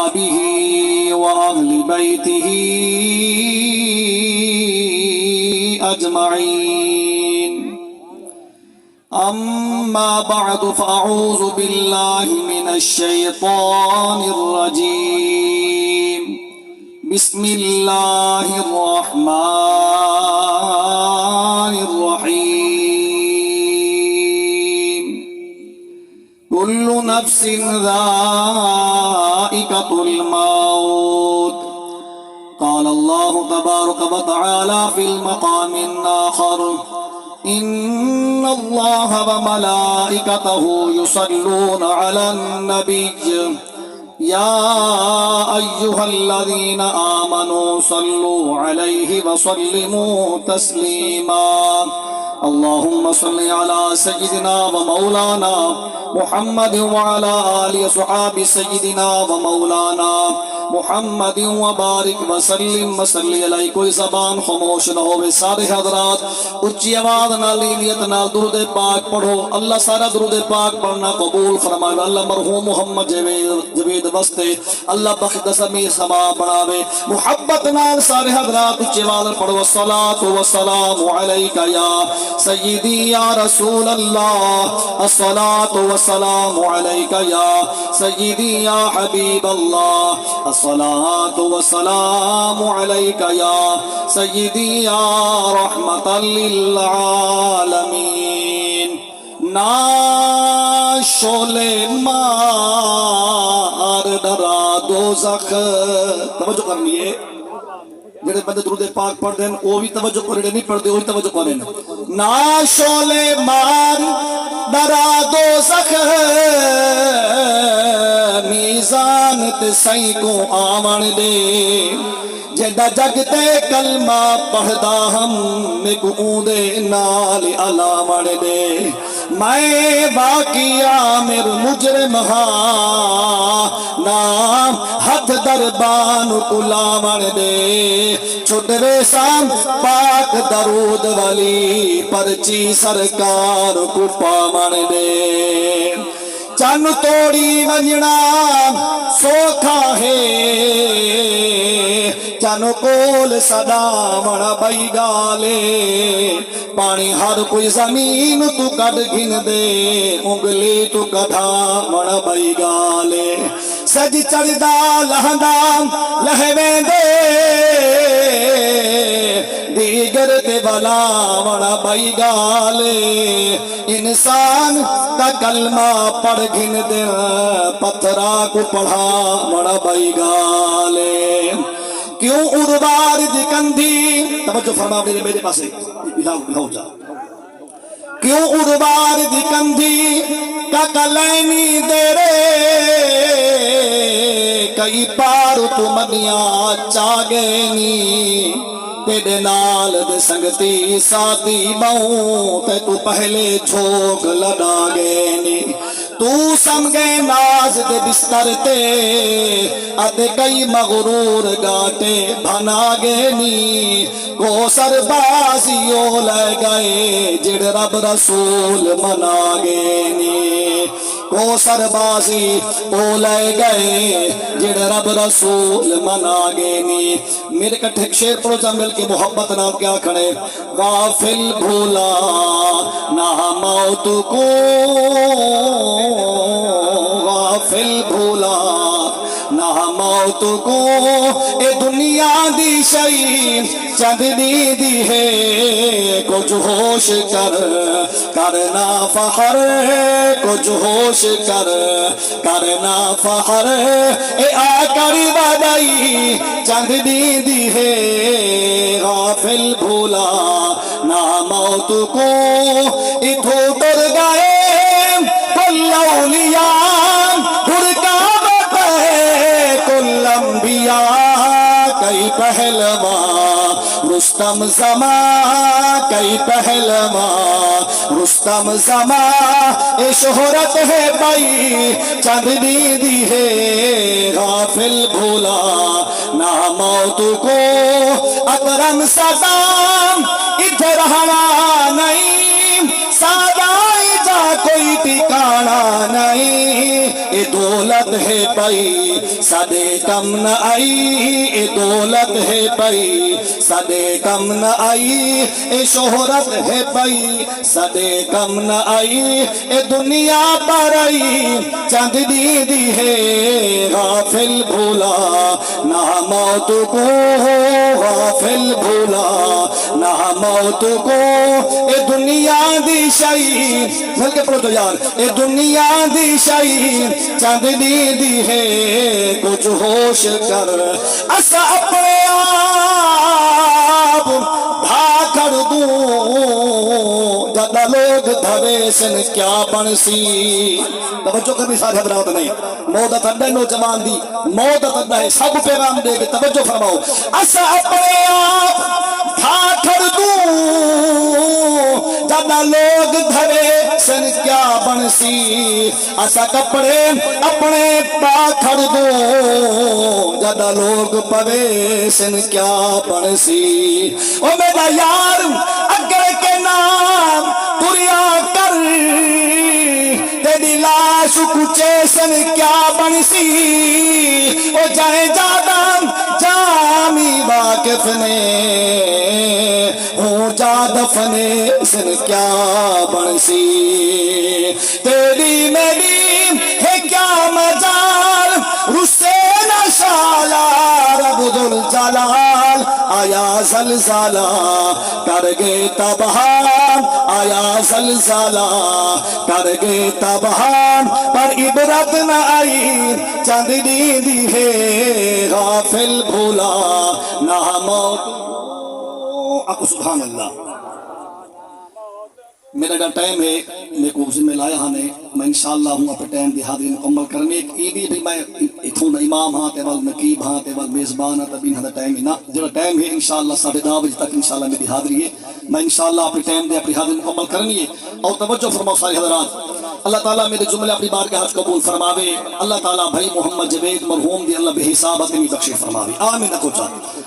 وأصحابه وأهل بيته أجمعين. أما بعد فأعوذ بالله من الشيطان الرجيم. بسم الله الرحمن الرحيم. كل نفس ذائقة الموت. قال الله تبارك وتعالى في المقام الآخر: إن الله وملائكته يصلون على النبي يا أيها الذين آمنوا صلوا عليه وسلموا تسليما. اللهم صل على سيدنا ومولانا محمد وعلى آل وصحبه سيدنا ومولانا محمد وبارک وسلم وصلی علیہ. کوئی زبان خاموش نہ ہوئے. سارے حضرات اچھی آواز نال نیت نال درود پاک پڑھو. اللہ سارا درود پاک پڑھنا قبول فرمائے. اللہ مرحوم محمد جوید واسطے اللہ بخت سمی ثواب بناوے. محبت نال سارے حضرات اچھی آواز پڑھو. الصلاۃ والسلام علیک یا سیدی یا رسول اللہ. الصلاۃ والسلام علیک یا سیدی یا حبیب اللہ. الصلاة والسلام عليك يا سيدي يا رحمة للعالمين. نا شولے مار ڈرا دوزخ. توجہ کرنی ہے. جڑے بندے درود پاک پڑھ دیں وہ بھی توجہ کریں، نہیں پڑھ دے وہ بھی توجہ کریں. نا شولے مار ڈرا دوزخ میزان تے سائیں کو آمن دے. جیڑا جگ تے کلمہ پڑھدا ہم میکو اودے نال علامن دے. میں باقی عامر مجرم ہاں نام ہتھ دربان کلامن دے. چھٹوے سام پاک درود والی پرچی سرکار کو پامن دے. چن توڑی ونجنا سوکھا ہے چن کول سدا مڑا بئی گالے. پانی ہر کوئی زمین تو کٹ گھن دے انگلی تو کٹھا مڑا بئی گالے. سج چڑھدا لہندا لہویں دے دیگر تے بلا مڑا بئی گالے. انسان کا کلمہ پڑھ گھن دے پتھرا کو پڑھا مڑا بئی گالے. کیوں اروار دی کندھی. توجہ فرما میرے پاس بلاؤ جا. کیوں اروار دی کندھی کا کلینی دے رے کئی پار تو منیاں چاگینی. تیرے نال دے سنگتی ساتھی باؤں تے تو پہلے جھوک لڑا گینی. تو سمگے ناز دے بستر تے ادھے کئی مغرور گاٹے بنا گینی. کو سربازیوں لے گئے جڑ رب رسول منا گینی. کو سربازی او لے گئے جڑ رب رسول منا گینی. میرے کٹھے شیر پڑھو جا مل کے محبت نام کیا کھڑے. غافل بھولا نہ موت کو غافل بھولا نہ موت کو. اے دنیا دی شئی چندنی دی ہے کچھ ہوش کر کرنا فخر. کچھ ہوش کر کرنا فخر. اے آکری وڈائی چندنی دی ہے غافل بھولا نہ موت کو. اتھو ٹر گئے کل اولیاء گھرکا بتے کل انبیاء. کئی پہلوان رستم زمان کئی پہلوان رستم زمان. اے شہرت ہے بھائی چندنی دی ہے غافل بھولا نہ موت کو. اکرم صدام ادھر رہنا نہیں سادائی جا کوئی ٹھکانا نہیں. اے دولت ہے پئی سدے کم نہ آئی اے دولت ہے پئی سدے کم نہ آئی اے شہرت ہے پئی سدے کم نہ آئی اے دنیا پر آئی چند دی ہے غافل بھولا نہ موت کو غافل بھولا نہ موت کو اے دنیا دی شائی مل کے پڑھو تو یار اے دنیا دی شائی چند دی ہے کچھ ہوش کر اسا اپنے آپ بھا کر دوں جدہ لوگ دھوے سن کیا بنسی توجہ کرنی سارے حضرات نہیں موت تندہ نوجوان دی موت تندہ ہے سب پیغام دے کے توجہ فرماؤ اسا اپنے آپ بھا کر دوں جدہ لوگ دھوے سن کیا بنسی اسا کپڑے اپنے پا کر دوں جدہ لوگ پوے سن کیا بنسی او میرا یار اگر کے نام پوریا کر تیری لاش کچے سن کیا بنسی او جائے جادہ جامی واقف نے ہوں جا دفنے سن کیا بنسی تیری میری ہے کیا مجال رسے نہ شالا رب ذوالجلال آیا زلزلہ کر گے تباہ آیا زلزلہ کر گے تباہ پر عبرت نہ آئی چند دی ہے غافل بھولا نہ موت آپ سبحان اللہ میرا جو ٹائم ہے میں کو ذمہ لایا ہاں نے میں انشاءاللہ ہوں اپنے ٹائم دی حاضری مکمل کرنے ایک ایدی بھی میں اتھوں امام ہاں تے وال نقیب ہاں تے وال میزبان ہاں تبین ہاں ٹائم ہی نا جو ٹائم ہے انشاءاللہ 9:30 بجے تک انشاءاللہ میری حاضری ہے میں انشاءاللہ اپنے ٹائم دے اپنی حاضری مکمل کرنی ہے اور توجہ فرماؤ سارے حضرات اللہ تعالیٰ میرے جملے اپنی بارگاہ حج قبول فرماوے اللہ تعالیٰ بھائی محمد جوید مرحوم دی اللہ بے حساب اتنی بخشش فرماوے آمین نہ کچھ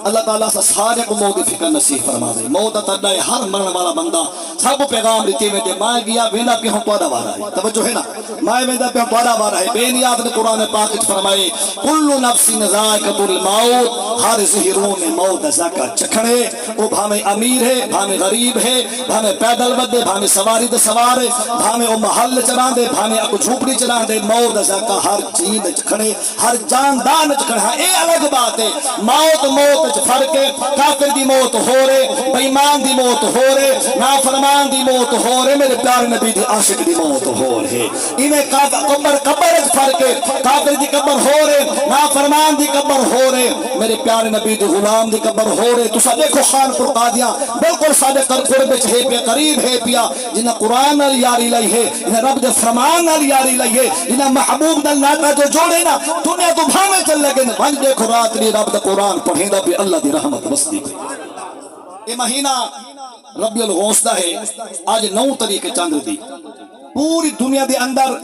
اللہ تعالیٰ سے سارے کو موت فکر نصیب فرماوے موت تڑائے ہر مرن والا بندہ سب پیغام دیتے میں دے مائے گیا وینا پہ ہم پودا وارا ہے توجہ ہے نا مائے وینا پہ ہم پودا وارا ہے بے نیاد نے قرآن پاک فرمائے کل نفس ذائقۃ الموت ہر زہروں نے موت ذائقہ چکھنے وہ بھامے امیر ہے بھامے غریب ہے بھامے پیدل ودے بھامے سواری دے سوار ہے بھامے او محل چران دے بھامے اکو جھوپڑی چران دے موت ذائقہ ہر چیز چکھنے ہر جاندان چکھنے اے الگ بات ہے موت موت فرق ہے کافر دی موت ہو رہے بے ایمان دی موت ہو رہے نافرمان دی موت ہو رہے میرے پیارے نبی دی عاشق دی موت ہو رہے انہیں قبر فرق ہے کافر دی قبر ہو رہے نافرمان دی قبر ہو رہے میرے پیارے نبی دی غلام دی قبر ہو رہے تو سا دیکھو خان پر قادیاں بالکل سادے قرب ہے پیا قریب ہے پیا جنہیں قرآن نال یاری لائی ہے جنہیں رب دے فرمان نال یاری لائی ہے جنہیں محبوب نال ناتا جو جوڑے نا دنیا تو بھامے چل لگے نا بھائی دیکھو رات لی رب دے قرآن پڑھیں دا پہ اللہ دی رحمت بستی پہ یہ مہینہ ربیع الغوثہ ہے آج 9 طریقے چاند دی پوری دنیا دے اندر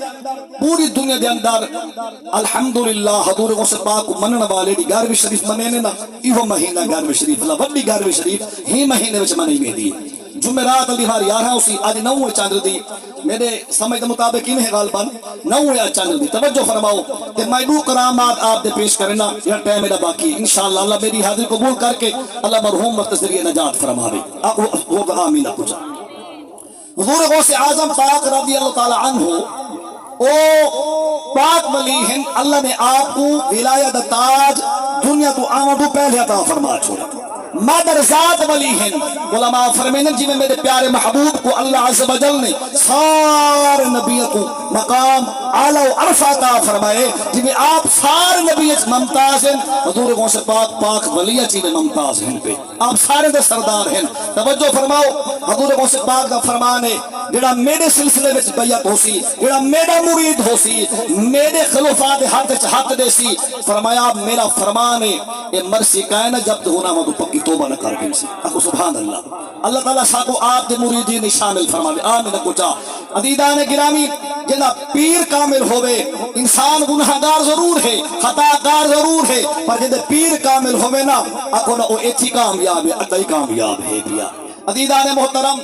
الحمدللہ حضور غوث پاک منن والے دی 11ویں شریف مننے نا ایہو مہینہ 11ویں شریف اللہ وڈی 11ویں شریف ہی مہینے وچ منائی ویندی ہے جمعرات علی ہار 11 اسی آج 9 چاند دی میرے سمجھ دے مطابق ہی میں غالباً 9 چاند دی توجہ فرماؤ کہ میں دو کرامات آپ دے پیش کرنا یہ ٹائم میرا باقی انشاءاللہ اللہ میری حاضری قبول کر کے اللہ مرحوم مختصری نجات فرماوے وہ آمین کچھ حضور غوث اعظم پاک رضی اللہ تعالی عنہ او پاک ولی ہیں اللہ نے آپ کو ولایت تاج دنیا تو آمدو پہلے عطا فرما چھوڑا مادر ذات ولی ہیں علماء فرمائیں جی میں میرے پیارے محبوب کو اللہ عز و جل نے سارے نبیوں کو مقام اعلی و عرفہ عطا فرمائے جی میں آپ سارے نبی ممتاز ہیں حضور غوث پاک ولی جی میں ممتاز ہیں پہ آپ سارے دے سردار ہیں توجہ فرماؤ حضور غوث پاک دا فرمان ہے جڑا میرے سلسلے وچ بیعت ہو سی جڑا میرا مرید ہو سی میرے خلفاء دے حق دے سی فرمایا میرا فرمان ہے یہ مرسی کائنہ جب تو ہونا تو پکی توبہ نہ کر گئی سی اکو سبحان اللہ اللہ تعالیٰ ساکو آپ دے مریدین شامل فرماوے آمین کچا عدیدان گرامی جنا پیر کامل ہوئے انسان گناہگار ضرور ہے خطاکار ضرور ہے پر جن پیر کامل ہوئے نا اکو نا او ایتھی کامیاب ہے اتائی کامیاب ہے پیا عزیزان محترم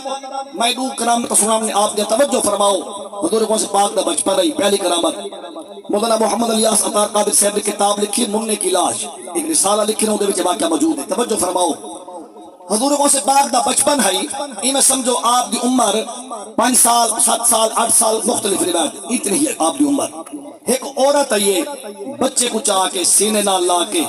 میں دو کرامت سنانے آپ نے توجہ فرماؤ حضور کو سے پاک دا بچپن رہی پہلی کرامت مولانا محمد الیاس عطار قادر صاحب نے کتاب لکھی مننے کی لاش ایک رسالہ لکھی نو دے وچ واقعہ موجود ہے توجہ فرماؤ حضور کو سے پاک دا بچپن ہے ای میں سمجھو آپ دی عمر 5 سال 7 سال 8 سال مختلف روایت اتنی ہی ہے آپ دی عمر ایک عورت ہے یہ بچے کو چاہ کے سینے نال لا کے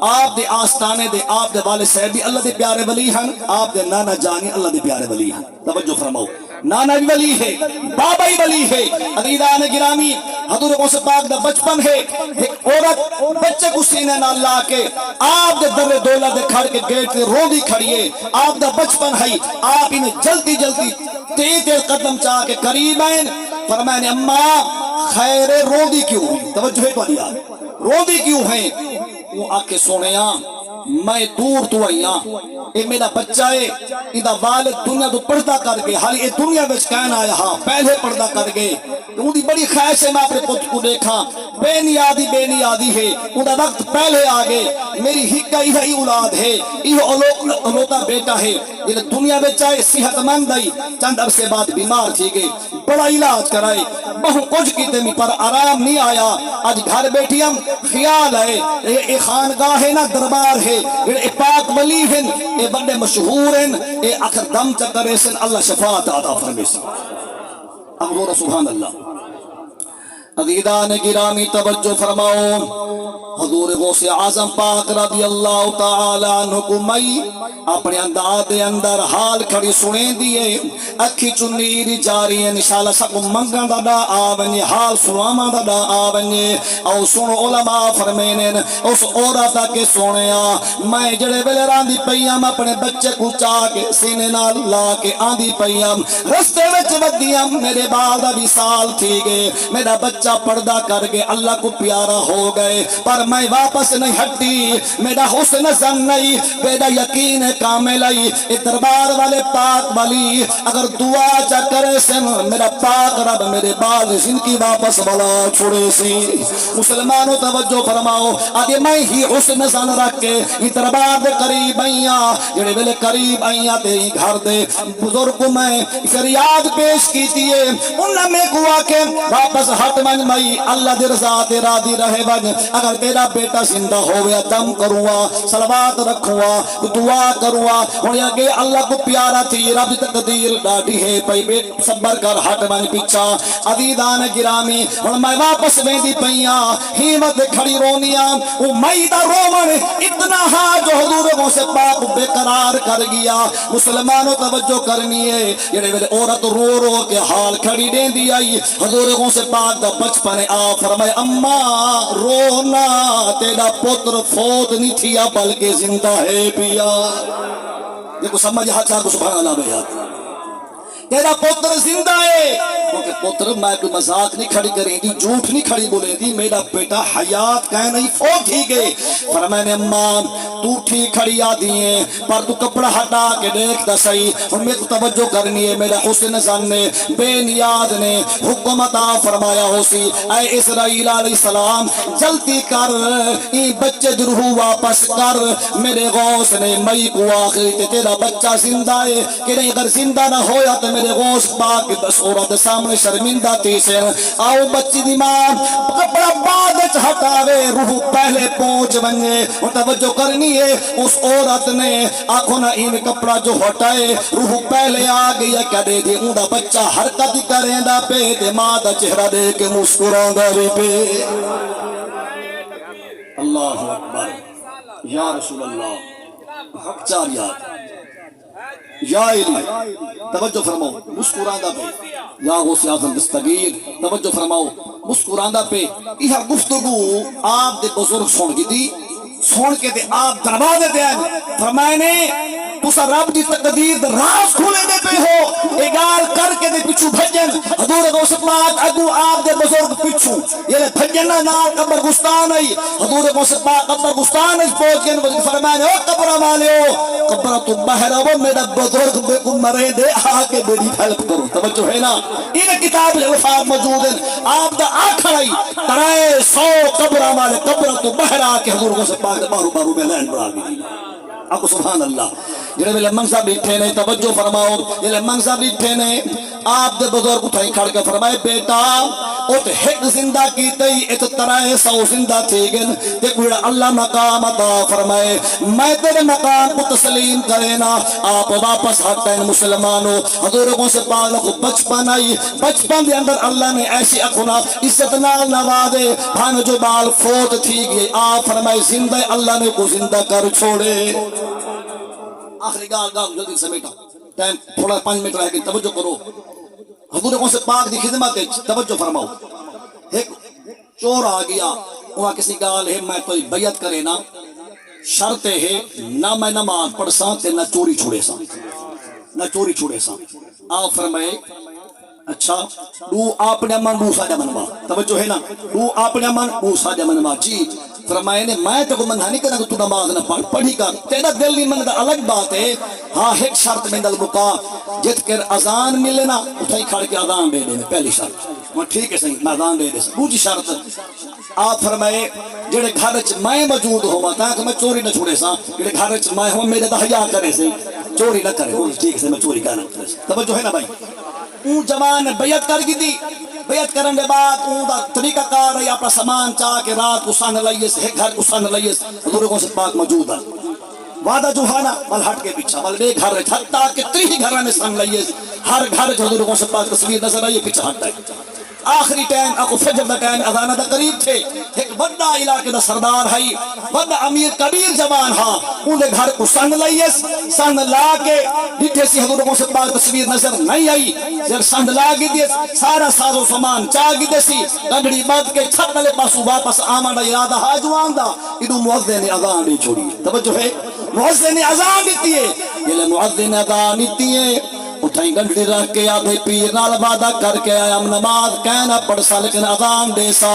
آپ دے آستانے دے آپ دے والد صاحب بھی اللہ دے پیارے ولی ہیں آپ دے نانا جانی اللہ دے پیارے ولی ہیں توجہ فرماؤ نانا بھی ولی ہے بابا ہی ولی ہے عزیزان گرامی حضور کو سے پاک دا بچپن ہے ایک عورت بچے کو سینے نال لا کے آپ دے در دولت دے کھڑ کے گیٹ دے رو دی کھڑیے آپ دا بچپن ہے آپ انہیں جلدی جلدی تیز قدم چاہ کے قریب آئیں فرمائیں اماں خیر رو دی کیوں ہوئی توجہ ہے تو یار رو دی کیوں ہیں وہ آکے سونیا میں دور تو آئیاں اے میرا بچہ ہے ادھا والد دنیا تو پردہ کر گئے حالی اے دنیا بچ کہنا آیا ہاں پہلے پردہ کر گئے ان دی بڑی خواہش ہے میں اپنے پت کو دیکھا بے نیادی ہے انہا وقت پہلے آگے میری ہکا ہی اولاد ہے یہ اولوتا بیٹا ہے یہ دنیا بچ آئے صحت مند آئی چند عرصے بعد بیمار تھی گئے بڑا علاج کرائے بہو کچھ کی تمی پر آرام نہیں آیا آج گھر بیٹھی ہم خیال ہے یہ خانگاہ ہے نا دربار ہے یہ پاک ولی ہیں یہ بڑے مشہور ہیں یہ آخر دم چکرے سن اللہ شفاعت عطا فرمائے سن اب غور سبحان اللہ عزیزان گرامی توجہ فرماؤ حضور غوث اعظم پاک رضی اللہ تعالی عنہ کو مئی اپنے انداز دے اندر حال کھڑی سنے دیئے اکھی چنیر جاری ہے انشاءاللہ سب منگن دا دا آونی حال سنواما دا دا آونی او سنو علماء فرمینن اس عورتا کے سنیا میں جڑے ویلے راندی پئیم اپنے بچے کو چاہ کے سینے نال لا کے آندی پئیم رستے وچ ودیم میرے بعد ابھی سال تھی گئے میرا بچہ پردہ کر گئے اللہ کو پیارا ہو گئے پر میں واپس نہیں ہٹی میرا حسن زن نہیں میرا یقین کامل ہے دربار والے پاک ولی اگر دعا چا کرے سے میرا پاک رب میرے بعد زندگی واپس بلا چھوڑے سی مسلمانوں توجہ فرماؤ آگے میں ہی حسن زن رکھ کے یہ دربار دے قریب آئیاں جڑے ویلے قریب آئیاں تے گھر دے بزرگ میں فریاد پیش کی تیے انہاں میں کو آکے واپس ہٹ من مئی اللہ دے رضا تے راضی رہے بن اگر تیرا بیٹا زندہ ہویا دم کروا صلوات رکھوا دعا کروا ہن اگے اللہ کو پیارا تھی رب تقدیر ڈاڈی ہے پئی بیٹ صبر کر ہٹ من پیچھا عزیزان گرامی ہن میں واپس ویندی پیاں ہمت کھڑی رونیاں او مئی دا روون اتنا ہا جو حضور کو سے پاک بے قرار کر گیا مسلمانوں توجہ کرنی ہے جڑے ویلے عورت رو رو کے حال کھڑی دیندی آئی حضور کو سے پاک دا بچپن آ فرمائے اماں رونا تیرا پتر فوت نہیں تھیا بلکہ زندہ ہے پیا دیکھو سمجھ ہاتھ کو سبحان اللہ بھیا تیرا پتر زندہ ہے کیونکہ پتر میں کوئی مذاق نہیں کھڑی کریں دی جھوٹ نہیں کھڑی بولیں دی میرا بیٹا حیات کہیں نہیں فوت ہی گئے فرمائے اماں تو ٹھیک کھڑی آدھی ہیں پر تو کپڑا ہٹا کے دیکھ دا صحیح اور میں کو توجہ کرنی ہے میرا حسن زن نے بے نیاز نے حکم عطا فرمایا ہو سی اے اسرائیل علیہ السلام جلدی کر یہ بچے درہو واپس کر میرے غوث نے مئی کو آخری تے تیرا بچہ زندہ ہے کہ نہیں اگر زندہ نہ ہویا تو میرے غوث پاک بس عورت سامنے شرمندہ تھی سے آؤ بچی دی ماں کپڑا بعد ہٹاوے روح پہلے پہنچ بنے اور توجہ کرنی ہے اس عورت نے آنکھوں نہ ان کپڑا جو ہٹائے روح پہلے آ گئی کیا دے دی اونڈا بچہ حرکت کریں دا پہ دے ماں دا چہرہ دے کے مسکران دا پہ اللہ اکبر یا رسول اللہ حق چاریات یا علی توجہ فرماؤ مسکراندہ پہ یا غوث اعظم دستگیر توجہ فرماؤ مسکراندہ پہ یہ گفتگو آپ دے بزرگ سن کی تھی سن کے دے آپ دروازے دے فرمائے نے تسا رب دی تقدیر راز کھولے دے پہ ہو اگال کر کے دے پچھو بھجن حضور غوث پاک اگو آپ دے بزرگ پچھو یہ بھجن نال قبر گستان آئی حضور غوث پاک قبر گستان اس پہنچ کے فرمائے نے او قبر والے ہو قبر تو بہر ہو میرا بزرگ بے کو مرے دے آکے میری ہیلپ کرو توجہ ہے نا ان کتاب الفاظ موجود ہیں آپ دا آنکھڑ آئی ترائے 100 قبر والے قبر تو بہر آکے حضور غوث پاک بارو بارو میں لین بڑھا دی آپ کو سبحان اللہ جڑے ویلے منظر بیٹھے نے توجہ فرماؤ جڑے منظر بیٹھے نے آپ دے بزرگ اٹھائی کھڑ کے فرمائے بیٹا اوت ایک زندہ کیتے ہی ات ترائے 100 زندہ تھی گن تے کوئی اللہ مقام عطا فرمائے میں تیرے مقام کو تسلیم کرے نا آپ واپس ہٹیں مسلمانوں حضور سے پاک کو بچپن آئی بچپن دے اندر اللہ نے ایسی اکھنا عزت نال نوازے بھان جو بال فوت تھی گئی آپ فرمائے زندہ اللہ نے کو زندہ کر چھوڑے آخری گال جلدی سمیٹا ٹائم تھوڑا 5 منٹ رہ گئی توجہ کرو حضور سے پاک دی خدمت توجہ فرماؤ ایک چور آ گیا وہاں کسی گال ہے میں تو بیعت کرے نا شرط ہے نہ میں نماز پڑھ ساں تے نہ چوری چھوڑے ساں نہ چوری چھوڑے ساں آپ فرمائے اچھا تو آپ نے من بو ساجا منوا توجہ ہے نا تو آپ نے من بو ساجا منوا جی فرمائے نے میں تو کو منع نہیں کرنا کہ تو نماز نہ پڑھی کر تیرا دل نہیں منگتا الگ بات ہے ہاں ایک شرط میں دل بکا جت کر اذان ملے نا اٹھائی کھڑ کے اذان دے دے پہلی شرط وہ ٹھیک ہے صحیح میں اذان دے دے دوسری شرط آپ فرمائے جڑے گھر وچ میں موجود ہوا تاکہ میں چوری نہ چھوڑے سا جڑے گھر وچ میں ہوں میرے دا حیا کرے سے چوری نہ کرے وہ ٹھیک ہے میں چوری کرنا توجہ ہے نا بھائی اون جوان بیعت کر گئی تھی بیعت کرن دے بعد اون دا طریقہ کار ہے اپنا سامان چاہ کے رات کو سن لئیس ایک گھر کو سن لئیس حضور سے پاک موجود ہے وعدہ جو ہے نا بل ہٹ کے پیچھا بل بے گھر حتیٰ کہ 3 گھر میں سن لئیس ہر گھر جو حضور سے پاک تصویر نظر آئی پیچھا ہٹ ہے آخری ٹائم آپ فجر دا ٹائم اذان دا قریب تھے ایک بڑا علاقے دا سردار ہے بڑا امیر کبیر جوان ہاں انہیں گھر کو سن لئیس سن لا کے ڈٹھے سی حضور سے پاک تصویر نظر نہیں آئی جب سن لا گی دیس سارا ساز و سامان چاہ گی دیسی گنڈڑی بات کے چھت نلے پاسو واپس آمان دا ارادہ حاجوان دا ادو معذن اذان دی چھوڑی توجہ ہے معذن اذان دیتی ہے یہ لے معذن اذان دیتی ہے اٹھائی گنڈی رکھ کے آدھے پیر نال وعدہ کر کے آیا نماز کہنا پڑھ سا لیکن اذان دے سا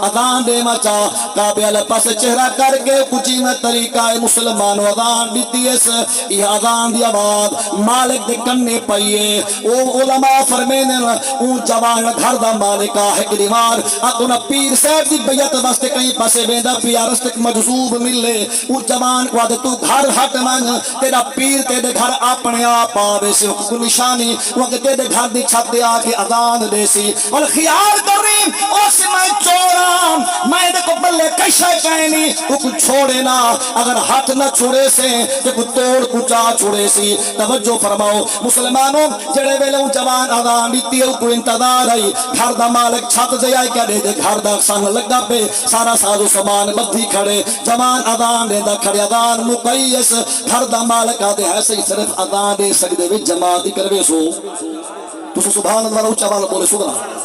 اذان دے مچا کعبے والے پاس چہرہ کر کے کچی میں طریقہ مسلمانوں اذان دیتی ہے یہ اذان دی آواز مالک دے کنے پئیے او علماء فرمینے اون جوان گھر دا مالک ہے کہ دیوار اکونا پیر صاحب دی بیعت واسطے کہیں پاسے بیندا پیا رستے مجذوب ملے او جوان کو آدھے تو گھر ہٹ من تیرا پیر تیرے گھر اپنے آپ آوے سے نشانی وقت تیرے گھر دی چھت دے آ کے اذان دے سی اور خیال کریں اس میں چورا میں دے کو بلے کشے کہنی وہ کچھ چھوڑے نا اگر ہاتھ نہ چھوڑے سے تو کچھ توڑ کچا چھوڑے سی توجہ فرماؤ مسلمانوں جڑے ویلے جوان اذان دیتی ہے کو انتظار ہے گھر دا مالک چھت دے آئی کہ دے گھر دا سنگ لگا پہ سارا ساز و سامان بدھی کھڑے جوان اذان دے دا کھڑے اذان مقیس گھر دا مالک آدھے ہے صرف اذان دے سکدے وچ جماعت کروے سو تو سبحان اللہ اونچا والا بولے سبحان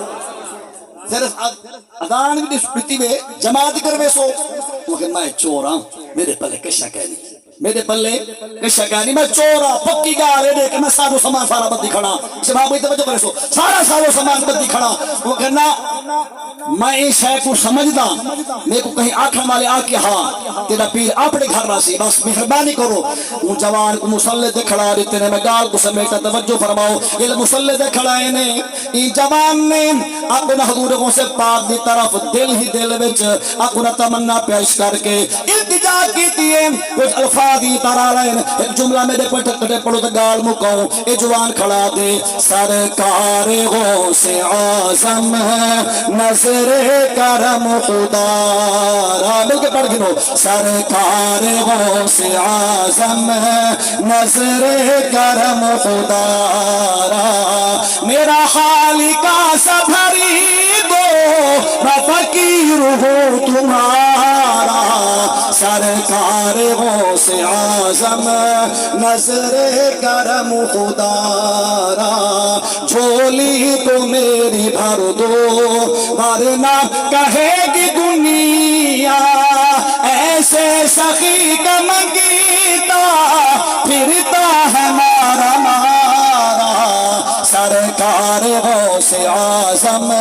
صرف اذان بھی دیتی میں جماعت کروے سو وہ کہ میں چور ہوں میرے پلے کشا کہنی میرے پلے کشا کہنی میں چورا پکی گالے دے کہ میں سارا سامان سارا بدی کھڑا سبحان بھائی توجہ کرے سو سارا سامان بدی کھڑا وہ کہنا میں اس شے کو سمجھدا میرے کو کہیں آنکھوں والے آ کے ہاں تیرا پیر اپنے گھر راسی بس مہربانی کرو وہ جوان کو مصلی تے کھڑا دیتے نے میں گال کو سمیٹا توجہ فرماؤ یہ مصلی تے کھڑا ہے نے یہ جوان نے اپنے حضور سے پاک دی طرف دل ہی دل وچ اپنا تمنا پیش کر کے التجا کیتی ہے کچھ الفاظ ہی تارا لین ایک جملہ میرے پٹھے پڑھو تے گال مکاؤ اے جوان کھڑا دے سرکار غوث اعظم نظر کرم خدا مل کے پڑھ گنو سرکار غوث اعظم نظر کرم خدا میرا خالقہ سبھری دو میں فقیر ہوں تمہارا سرکار غوث اعظم نظر کرم خدا جھولی تو میری بھر دو ورنہ کہے گی دنیا ایسے سخی کا منگیتا پھرتا ہے مارا مارا سرکار غوث اعظم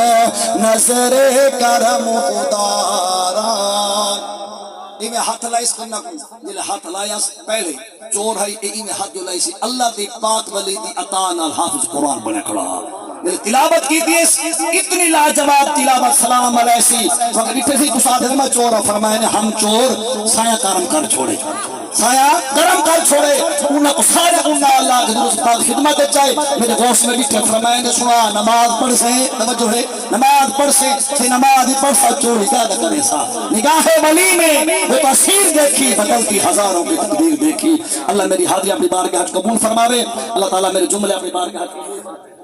نظر کرم خدا میں ہاتھ لائس کرنا کو جلے ہاتھ لایا پہلے چور ہے میں ہاتھ جو لائی سی اللہ دی پاک ولی دی عطا نال حافظ قرآن بنے کھڑا تلاوت کی دیس اتنی لاجواب تلاوت سلام علیہ سی وقت اتنے سی تو ساتھ میں چور فرمائے نے ہم چور سایہ کارم کر چھوڑے سایہ گرم کر چھوڑے انہاں کو سارے انہاں اللہ کے درست پاک خدمت چاہے میرے غوث میں بیٹھے فرمائیں نے سنا نماز پڑھ سے توجہ ہے نماز پڑھ سے نماز ہی پڑھ سا چوری زیادہ کرے سا نگاہ ولی میں وہ تصویر دیکھی بدلتی ہزاروں کی تقدیر دیکھی. اللہ میری حاضری اپنی بارگاہ قبول فرماوے. اللہ تعالیٰ میرے جملے اپنی بارگاہ قبول فرماوے.